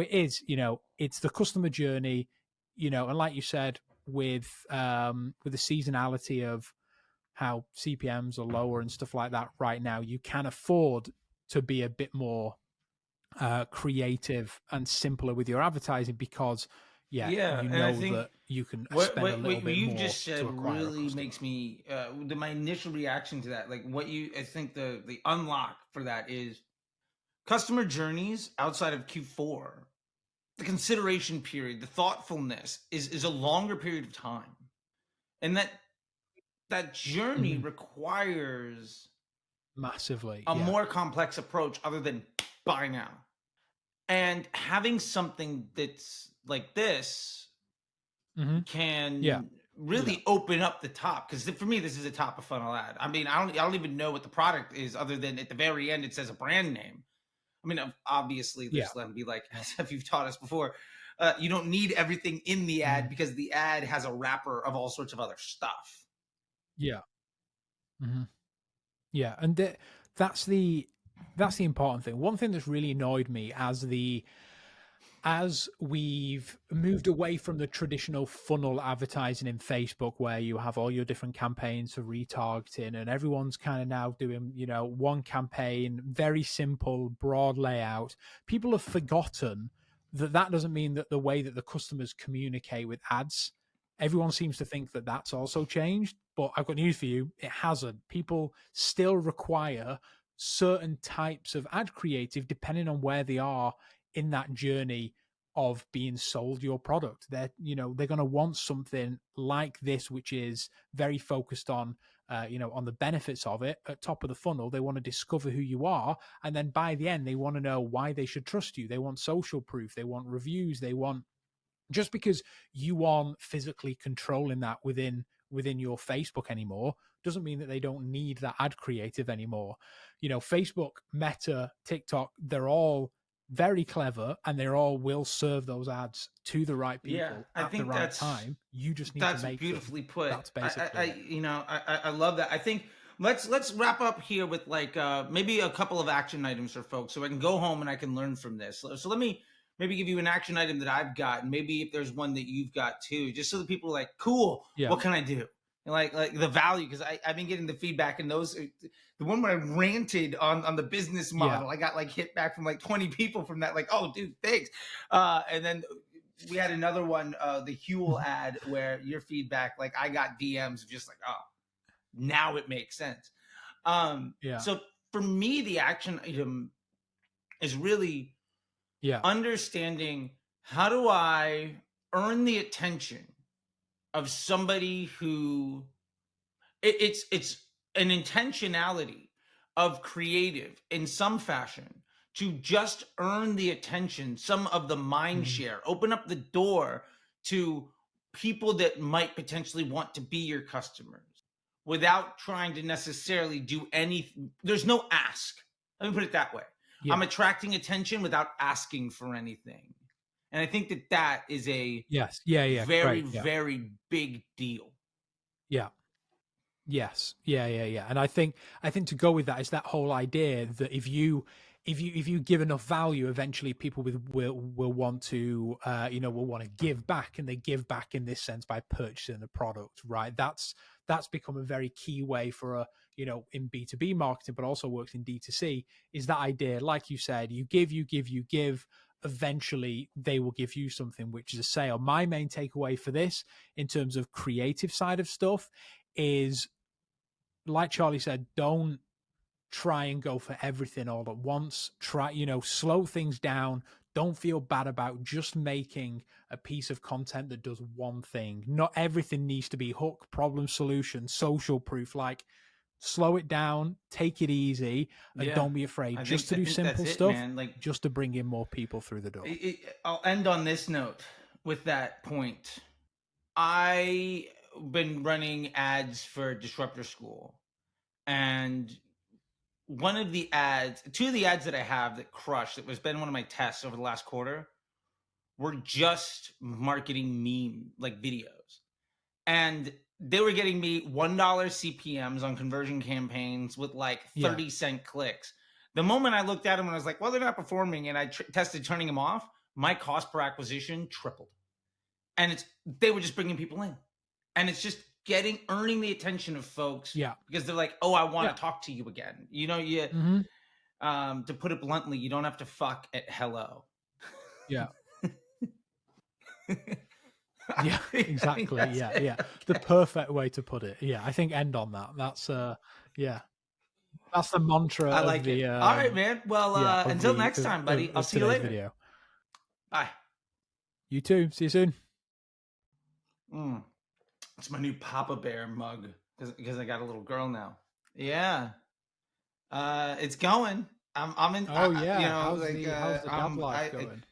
it is, it's the customer journey, and like you said, with the seasonality of how CPMs are lower and stuff like that right now, you can afford to be a bit more creative and simpler with your advertising because, yeah, Yeah, and I think that you can what spend a what little what bit you more just to said acquire a really customer. makes me my initial reaction to that, like what you I think the unlock for that is customer journeys outside of Q4. The consideration period, the thoughtfulness is a longer period of time. And that journey Mhm. requires Massively, a yeah. more complex approach other than buy now. And having something that's like this Hmm. Yeah, can yeah, really open up the top, because for me this is a top of funnel ad. I mean, I don't even know what the product is other than at the very end it says a brand name. I mean, obviously yeah. there's going to be like, as if you've taught us before, you don't need everything in the ad Mhm. because the ad has a wrapper of all sorts of other stuff. Yeah. Mhm. Yeah, and that's the that's the important thing. One thing that's really annoyed me as we've moved away from the traditional funnel advertising in Facebook, where you have all your different campaigns for retargeting, and everyone's kind of now doing, one campaign, very simple, broad layout. People have forgotten that that doesn't mean that the way that the customers communicate with ads, everyone seems to think that that's also changed. But I've got news for you, it hasn't. People still require certain types of ad creative depending on where they are in that journey of being sold your product. They're going to want something like this, which is very focused on, on the benefits of it. At top of the funnel, they want to discover who you are, and then by the end, they want to know why they should trust you. They want social proof. They want reviews. They want, just because you aren't physically controlling that within your Facebook anymore doesn't mean that they don't need that ad creative anymore. Facebook, Meta, TikTok, they're all very clever and they all will serve those ads to the right Yeah, people I at the think right time. You just need to that's make them. beautifully put. That's basically it. I love that. I think let's wrap up here with like maybe a couple of action items for folks, so I can go home and I can learn from this. So let me maybe give you an action item that I've got, and maybe if there's one that you've got too, just so that people are like, cool, Yeah. what can I do? And like the value, because I've been getting the feedback, and those the one where I ranted on the business Yeah. model, I got like hit back from like 20 people from that, like, oh dude, thanks. And then we had another one, the Huel ad, where your feedback, like I got DMs of just like, oh, now it makes sense. Yeah. So for me, the action item is really Yeah. understanding, how do I earn the attention of somebody who it's an intentionality of creative in some fashion to just earn the attention, some of the mind Mhm. share, open up the door to people that might potentially want to be your customers without trying to necessarily do anything. There's no ask. Let me put it that way. I'm Yeah. attracting attention without asking for anything. And I think that that is a Yes. Yeah. Yeah. very, Great. Yeah. very big deal. Yeah. Yes. Yeah, yeah, yeah. And I think to go with that is that whole idea that if you give enough value, eventually people will want to will want to give back, and they give back in this sense by purchasing the product, right? That's become a very key way for a in B2B marketing, but also works in D2C, is that idea, like you said, you give, you give, you give. Eventually they will give you something, which is a sale. My main takeaway for this in terms of creative side of stuff is, like Charlie said, don't try and go for everything all at once. Try, slow things down. Don't feel bad about just making a piece of content that does one thing. Not everything needs to be hook, problem, solution, social proof. Like, slow it down, take it easy, and Yeah, don't be afraid I just think to I do think that's simple it, stuff, man. Like just to bring in more people through the door. I'll end on this note with that point. I been running ads for Disruptor School, and two of the ads that I have that crushed, that was been one of my tests over the last quarter, were just marketing meme like videos, and they were getting me $1 CPMs on conversion campaigns with like Yeah. 30-cent clicks. The moment I looked at them and I was like, well, they're not performing, and I tested turning them off, my cost per acquisition tripled. And they were just bringing people in. And it's just earning the attention of folks Yeah. because they're like, "Oh, I want Yeah. to talk to you again." You know, you Hmm. to put it bluntly, you don't have to fuck at hello. Yeah. I Yeah. think Exactly. that's Yeah. it. Yeah. The perfect way to put it. Yeah. I think end on that. That's yeah. That's the mantra I of like it. the All right, man. Well, yeah, until next time, buddy. I'll of see you today's later. video. Bye. You too. See you soon. Mm, it's my new Papa Bear mug because I got a little girl now. Yeah. It's going. I'm in. Oh You yeah. know, like How's the dad life going?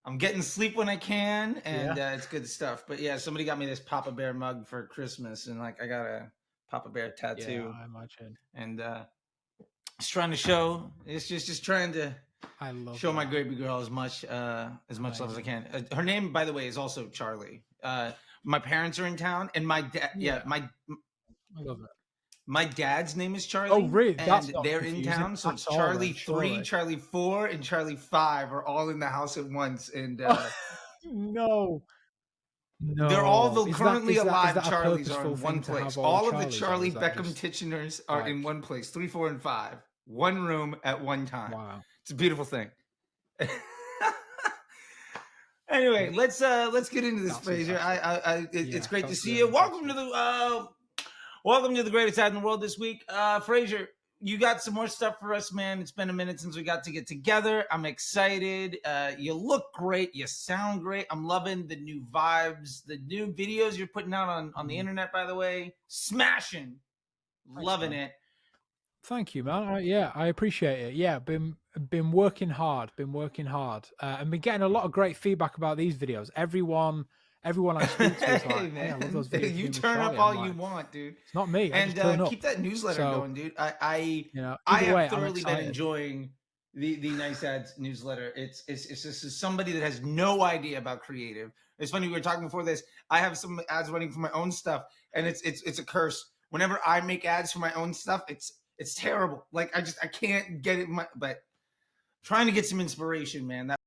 I'm getting sleep when I can, and Yeah. it's good stuff. But yeah, somebody got me this Papa Bear mug for Christmas, and like I got a Papa Bear Yeah, tattoo, I imagine. and it's trying to show. It's just trying to I love show my that. baby girl as much love as I Amazing. can. Her name, by the way, is also Charlie. My parents are in town, and my dad, yeah, Yeah, I love it. my dad's name is Oh, Charlie, really? and That's not they're in confusing. town. So it's That's all Charlie then, 3, surely. Charlie 4, and Charlie 5 are all in the house at once, and Oh, no. they're all No. the currently Is alive that a Charlies are purposeful in one thing to place. have all All of the Charlies, or Charlie is that Beckham just Titcheners are in like, one place, 3, 4, and 5. One room at one time. wow. It's a beautiful thing. Anyway, let's get into this, That's Fraser. impressive. It's Yeah, great to that's see really you. impressive. Welcome to the greatest ad in the world this week. Fraser, you got some more stuff for us, man. It's been a minute since we got to get together. I'm excited. You look great. You sound great. I'm loving the new vibes, the new videos you're putting out on the Mm. internet, by the way. Smashing. Thanks, Loving man. it. Thank you, man. Yeah, I appreciate it. Yeah, been working hard, and been getting a lot of great feedback about these videos. Everyone I speak to is Hey, like, "Hey, I love man. those videos you You do with turn up Charlie." I'm all you like, want, dude. "It's not me. I just And turn keep up." that newsletter So, going, dude. I either have way, I'm thoroughly been excited. enjoying the Nice Ads newsletter. It's just as somebody that has no idea about creative. It's funny, we were talking before this. I have some ads running for my own stuff, and it's a curse. Whenever I make ads for my own stuff, it's terrible. Like I can't get it. But trying to get some inspiration, man.